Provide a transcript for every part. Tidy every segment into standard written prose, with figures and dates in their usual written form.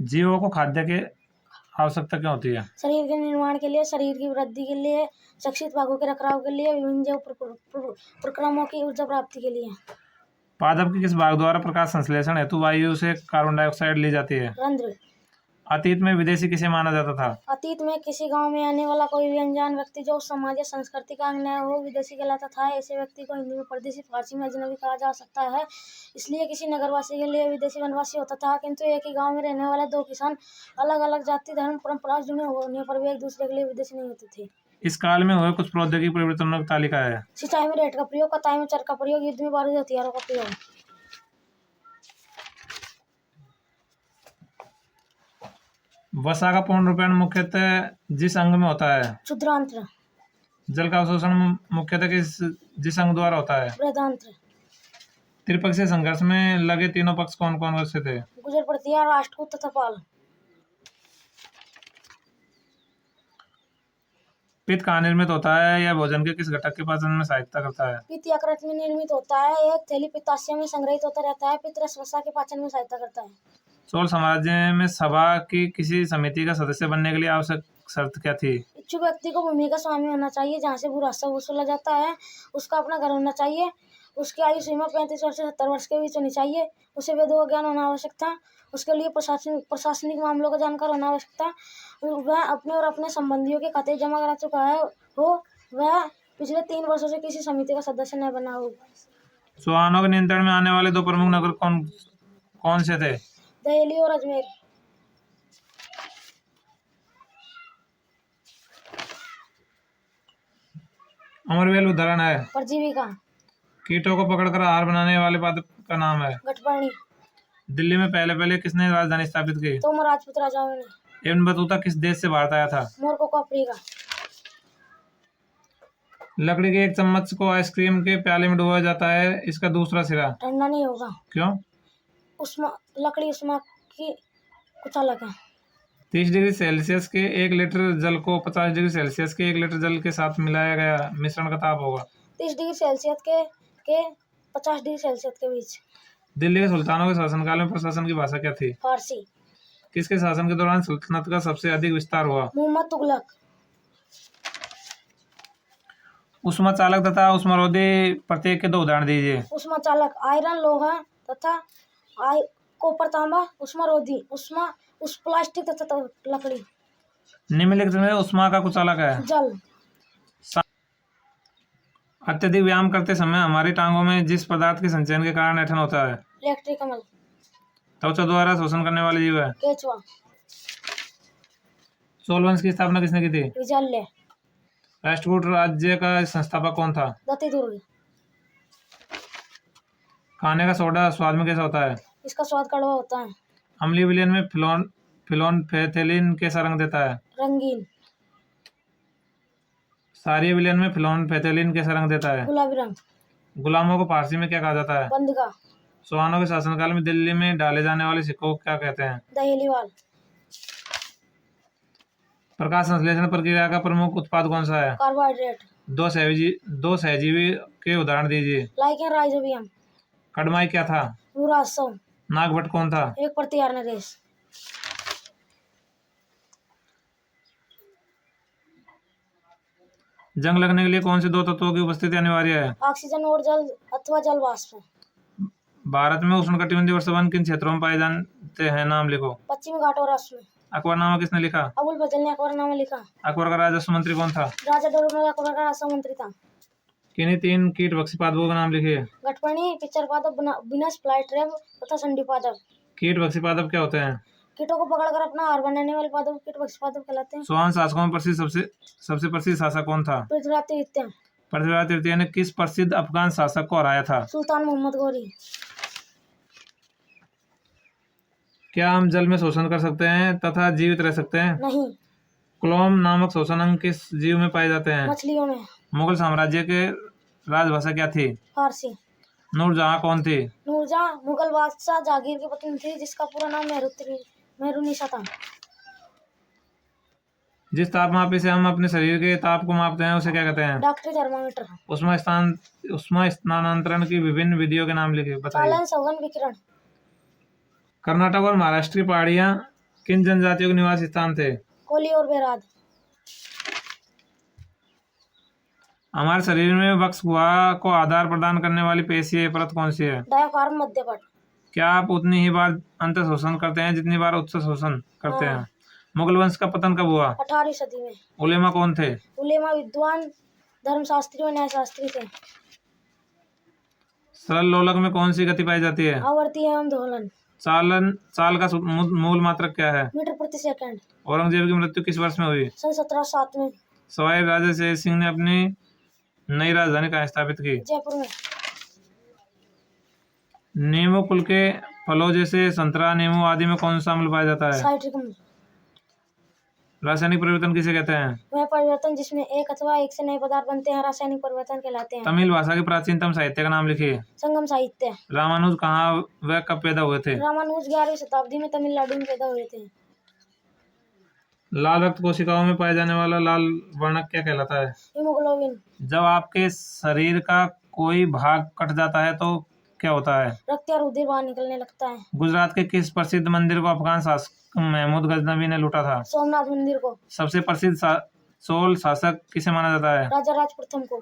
जीवों को खाद्य की आवश्यकता क्यों होती है? शरीर के निर्माण के लिए, शरीर की वृद्धि के लिए, शक्षित भागों के रखरखाव के लिए, विभिन्न जैव प्रक्रमों की ऊर्जा प्राप्ति के लिए। पादप के किस भाग द्वारा प्रकाश संश्लेषण हेतु वायु से कार्बन डाइऑक्साइड ली जाती है? रंध्र। अतीत में विदेशी किसे माना जाता था? अतीत में किसी गांव में आने वाला कोई भी अनजान व्यक्ति जो उस समाज या संस्कृति का अंग न हो विदेशी कहलाता था। ऐसे व्यक्ति को हिंदी में परदेशी, फारसी में अजनबी कहा जा सकता है। इसलिए किसी नगरवासी के लिए विदेशी वनवासी होता था, किंतु एक ही गांव में रहने वाले दो किसान अलग अलग जाति, धर्म, परंपरा जुड़े होने पर भी एक दूसरे के लिए विदेशी नहीं होते थे। इस काल में हुए कुछ प्रौद्योगिकी परिवर्तनों की तालिका है। सिंचाई में रेत का प्रयोग, कताई में चर का प्रयोग, युद्ध में बारूदी हथियारों का प्रयोग। वसा का पूर्ण रूपायन मुख्यतः जिस अंग में होता है? क्षुद्रांत्र। जल का अवशोषण मुख्यतः जिस अंग द्वारा होता है? बृहदांत्र। त्रिपक्षीय संघर्ष में लगे तीनों पक्ष कौन कौन से थे? गुजर प्रतिहार, राष्ट्रकूट तथा पाल। पित्त कहाँ निर्मित होता है? यह भोजन के किस घटक के पाचन में सहायता करता है? पित्त यकृत में निर्मित होता है। एक थैली पित्ताशय में संग्रहित होता रहता है। पित्त रस वसा के पाचन में सहायता करता है। चोल साम्राज्य में सभा की किसी समिति का सदस्य बनने के लिए आवश्यक शर्त क्या थी? इच्छुक व्यक्ति को भूमि का स्वामी होना चाहिए जहाँ से भू राजस्व वसूला जाता है। उसका अपना घर होना चाहिए। उसकी आयु सीमा 35 वर्ष से 70 वर्ष के बीच होनी चाहिए। उसे वेदों का ज्ञान होना आवश्यक था। उसके लिए प्रशासनिक मामलों का जानकार होना आवश्यक था। वह अपने और अपने संबंधियों के खाते जमा करा चुका है हो। वह पिछले 3 वर्षों से किसी समिति का सदस्य न बना हो। चौहानों के नियंत्रण में आने वाले दो प्रमुख नगर कौन कौन से थे? दहेली और अजमेर। अमरवेल उदाहरण है। परजीवी का। कीटों को पकड़कर आहार बनाने वाले पादप का नाम है? गठपर्णी। दिल्ली में पहले किसने राजधानी स्थापित की? तोमर राजपूत राजाओं ने। इब्न बतूता किस देश से भारत आया था? मोरक्को को अफ्रीका। लकड़ी के एक चम्मच को आइसक्रीम के प्याले में डुबोया जाता है, इसका दूसरा सिरा ठंडा नहीं होगा। क्यों? लकड़ी उष्मा की कुछ अलग है। 30 डिग्री सेल्सियस के 1 लीटर जल को 50 डिग्री सेल्सियस के 1 लीटर जल के साथ मिलाया गया मिश्रण का ताप होगा? 30 डिग्री सेल्सियस के 50 डिग्री सेल्सियस के बीच। दिल्ली के सुल्तानों के शासनकाल में प्रशासन की भाषा क्या थी? फारसी। किसके शासन के दौरान सल्तनत का सबसे अधिक विस्तार हुआ? मोहम्मद तुगलक। उष्मा चालक तथा उष्मारोधी प्रत्येक के 2 उदाहरण दीजिए। उष्मा चालक आयरन लोहा तथा कॉपर तांबा। उष्मारोधी उस प्लास्टिक तथा लकड़ी। निम्नलिखित में उष्मा का कुचालक है? जल। अत्यधिक व्यायाम करते समय हमारी टांगों में जिस पदार्थ के संचयन के कारण ऐंठन होता है? इलेक्ट्रिक अमल। त्वचा द्वारा शोषण करने वाले जीव है? केचुआ। चोल वंश की स्थापना किसने की थी? विजय। राष्ट्रकूट राज्य का संस्थापक कौन था? गतिदुर्ग। खाने का सोडा स्वाद में कैसा होता है? इसका स्वाद कड़वा होता है। अम्लीय विलयन में फिनोल्फेथेलिन कैसा रंग देता है? रंगीन। क्षारीय विलयन में फिनोल्फेथेलिन कैसा रंग देता है? गुलाबी रंग। गुलामों को फारसी में क्या कहा जाता है? बंदगा। चौहानों के शासनकाल में दिल्ली में डाले जाने वाले सिक्कों को क्या कहते हैं? दहेलीवाल। प्रकाश संश्लेषण प्रक्रिया का प्रमुख उत्पाद कौन सा है? कार्बोहाइड्रेट। दो सहजीवी के उदाहरण दीजिए। Lichen, rhizobium. कड़माई क्या था? भूराजस्व। नागभट्ट कौन था? एक प्रतिहार नरेश। जंग लगने के लिए कौन से 2 तत्वों की उपस्थिति अनिवार्य है? ऑक्सीजन और जल अथवा जल वाष्प। भारत में उष्णकटिबंधीय वर्षावन किन क्षेत्रों में पाए जाते हैं? नाम लिखो। पश्चिमी घाटों और असम में। अकबरनामा किसने लिखा? अबुल फजल ने अकबरनामा लिखा। अकबर का राजस्व मंत्री कौन था? राजा डोरमल अकबर का राजस्व मंत्री था। किन्हीं 3 कीटभक्षी पादपों का नाम लिखिए। गठपर्णी, पिचर पादप, बिनस फ्लाईट्रेप तथा संडी पादप। कीटभक्षी पादप क्या होते हैं? कीटों को पकड़कर अपना आहार बनाने वाले पादप कीटभक्षी पादप कहलाते हैं। चौहान शासकों में सबसे प्रसिद्ध शासक कौन था? पृथ्वीराज तृतीय। पृथ्वीराज तृतीय ने किस प्रसिद्ध अफगान शासक को हराया था? सुल्तान मोहम्मद गोरी। क्या हम जल में शोषण कर सकते हैं तथा जीवित रह सकते हैं? नहीं। क्लोम नामक शोषण अंग किस जीव में पाए जाते हैं? मछलियों में। मुगल साम्राज्य के राजभाषा क्या थी? फारसी। नूरजहां कौन थी? नूरजहां मुगल बादशाह जहांगीर की पत्नी थी जिसका पूरा नाम मेहरुनिसा था। जिस तापमापी से हम अपने शरीर के ताप को मापते हैं उसे क्या कहते हैं? डॉक्टरी थर्मामीटर। उष्मा स्थानांतरण की विभिन्न विधियों के नाम लिखिए, बताइए। चालन, सघन, विकिरण। कर्नाटक और महाराष्ट्र की पहाड़ियां किन जनजातियों के निवास स्थान थे? कोली और बेराद। हमारे शरीर में वक्ष गुहा को आधार प्रदान करने वाली पेशीय परत कौन सी है? डायाफ्राम मध्यपट। क्या आप उतनी ही बार अंत शोषण करते हैं जितनी बार उत्तर शोषण करते हैं? मुगल वंश का पतन कब हुआ? 18वीं सदी में। उलेमा कौन थे? उलेमा विद्वान, धर्मशास्त्री और न्यायशास्त्री थे। सरल लोलक में कौन सी गति पाई जाती है? आवर्ती एवं दोलन। चाल का मूल मात्रक क्या है? मीटर प्रति सेकंड। औरंगजेब की मृत्यु किस वर्ष में हुई? सन 1707 में। सवाई राजा शेर सिंह ने अपनी नई राजधानी कहाँ स्थापित की? जयपुर में। नींबू कुल के फलों जैसे संतरा, नींबू आदि में कौन सा अम्ल पाया जाता है? साइट्रिक अम्ल। रासायनिक परिवर्तन किसे कहते हैं? वह परिवर्तन जिसमें एक अथवा एक से नए पदार्थ बनते हैं रासायनिक परिवर्तन कहलाते हैं। तमिल भाषा के प्राचीनतम साहित्य का नाम लिखिए। संगम साहित्य। रामानुज कहाँ व कब पैदा हुए थे? रामानुज 11वीं शताब्दी में तमिलनाडु में पैदा हुए थे। लाल रक्त कोशिकाओं में पाया जाने वाला लाल वर्णक क्या कहलाता है? हीमोग्लोबिन। जब आपके शरीर का कोई भाग कट जाता है तो क्या होता है? रक्त या रुधिर बाहर निकलने लगता है। गुजरात के किस प्रसिद्ध मंदिर को अफगान शासक महमूद गजनवी ने लूटा था? सोमनाथ मंदिर को। सबसे प्रसिद्ध चोल शासक किसे माना जाता है? राजा राज प्रथम को।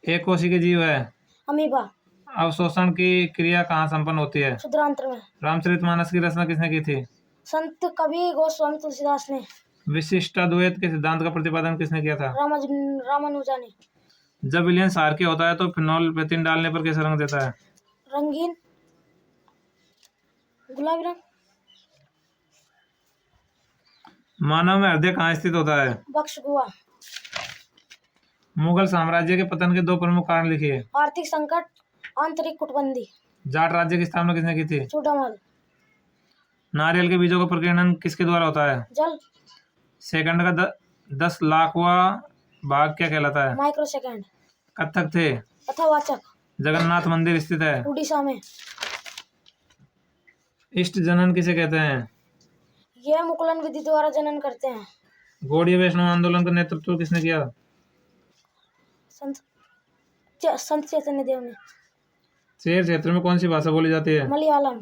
एक कोशिकीय जीव है। अमीबा। अवशोषण की क्रिया कहाँ संपन्न होती है? क्षुद्रांत्र में। रामचरितमानस की रचना किसने की थी? संत कवि गोस्वामी तुलसीदास ने। विशिष्टाद्वैत के सिद्धांत का प्रतिपादन किसने किया था? रामानुजा ने। जब विलयन क्षारकीय होता है तो फिनोल बेंजीन डालने पर कैसा रंग देता है? रंगीन गुलाबी रंग। मानव में हृदय कहाँ स्थित होता है? वक्ष गुहा। मुगल साम्राज्य के पतन के दो प्रमुख कारण लिखिए। आर्थिक संकट, आंतरिक कूटबंदी। जाट राज्य की स्थापना किसने की थी? चूडामल। नारियल के बीजों का प्रकीर्णन किसके द्वारा होता है? जल। सेकंड का 10 लाखवां भाग क्या कहलाता है? Micro second. कथक थे। कथावाचक। जगन्नाथ मंदिर स्थित है। उड़ीसा में। इष्ट जनन किसे कहते हैं? यह मुकुलन विधि द्वारा जनन करते हैं। गौड़ीय वैष्णव आंदोलन का नेतृत्व किसने किया? संत चैतन्य देव ने। शेर क्षेत्र में कौन सी भाषा बोली जाती है? मलयालम।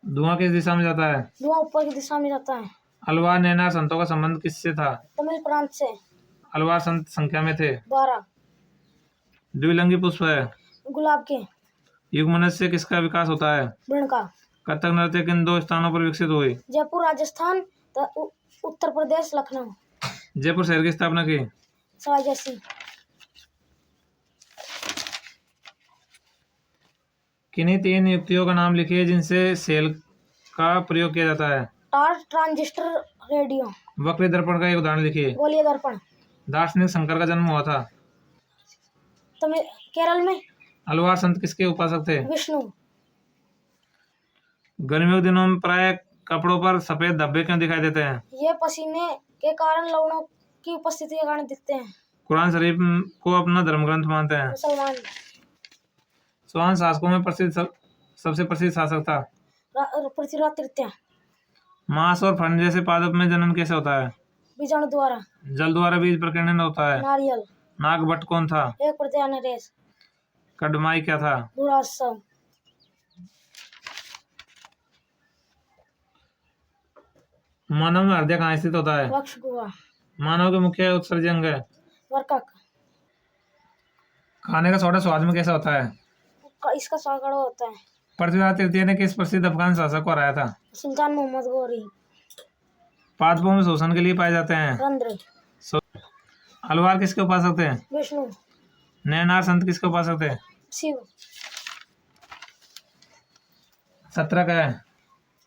धुआं किस दिशा में जाता है? धुआं ऊपर की दिशा में जाता है। अलवार नैनार संतों का संबंध किससे था? तमिल प्रांत से। अलवार संत संख्या में थे। 12। द्विलिंगी पुष्प है। गुलाब के। युगमनस से किसका विकास होता है? वृण का। कथक नृत्य किन दो स्थानों पर विकसित हुई? जयपुर राजस्थान, उत्तर प्रदेश लखनऊ। जयपुर शहर की स्थापना की? सवाई जयसिंह। किन्हीं 3 युक्तियों का नाम लिखिए जिनसे सेल का प्रयोग किया जाता है? Torch, transistor, radio. वक्र दर्पण का एक उदाहरण लिखिए। गोलीय दर्पण। दार्शनिक शंकर का जन्म हुआ था? केरल में। अलवार संत किसके उपासक थे? विष्णु। गर्मियों के दिनों में प्राय कपड़ों पर सफेद धब्बे क्यों दिखाई देते हैं? ये पसीने के कारण लवणों की उपस्थिति के कारण दिखते हैं। कुरान शरीफ को अपना धर्म ग्रंथ मानते हैं। मुसलमान। चौहान शासकों में सबसे प्रसिद्ध शासक था? पृथ्वीराज तृतीय। मांस और फंड जैसे पादप में जनन कैसे होता है? बीजाणु द्वारा। जल द्वारा बीज प्रकीर्णन होता है। नारियल। नागभट्ट कौन था? एक प्रत्यान नरेश। कदमाई क्या था? बुरासव। मानव में हृदय कहाँ स्थित होता है? वक्ष गुहा। मानव के मुख्य उत्सर्जी अंग है? वर्कक। खाने का सोडा स्वाद में कैसा होता है? इसका स्वाद कड़वा होता है। पृथ्वीराज तृतीय ने किस प्रसिद्ध अफगान शासक को हराया था? सुल्तान मोहम्मद गोरी। पादपों में शोषण के लिए पाए जाते हैं? रंध्र। अलवार किसके उपासक थे? विष्णु। नैनार संत किसके उपासक थे? शिव। 17 का है?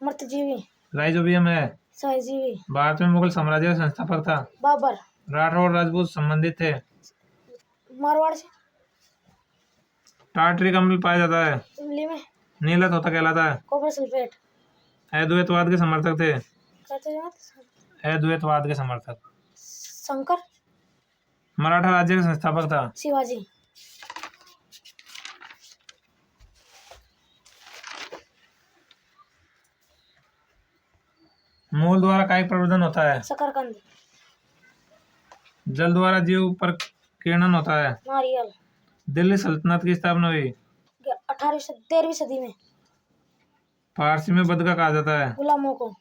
मर्तजीवी। राइजोबियम है? सहजीवी। भारत में मुगल साम्राज्य का संस्थापक था? बाबर। राठौर और राजपूत संबंधित थे? मारवाड़ से। टार्टरिक अम्ल पाया जाता है? इमली में। नीला तोता कहलाता है? Copper sulphate. अद्वैतवाद के समर्थक थे? कहते हैं अद्वैतवाद के समर्थक। शंकर। मराठा राज्य का संस्थापक था? शिवाजी। मूल द्वारा कायिक प्रवर्धन होता है? शकरकंद। जल द्वारा जीव प्रकीर्णन होता है? नारियल। दिल्ली सल्तनत की स्थापना हुई? 13वीं सदी में। फारसी में बदका कहा जाता है। गुलामों को।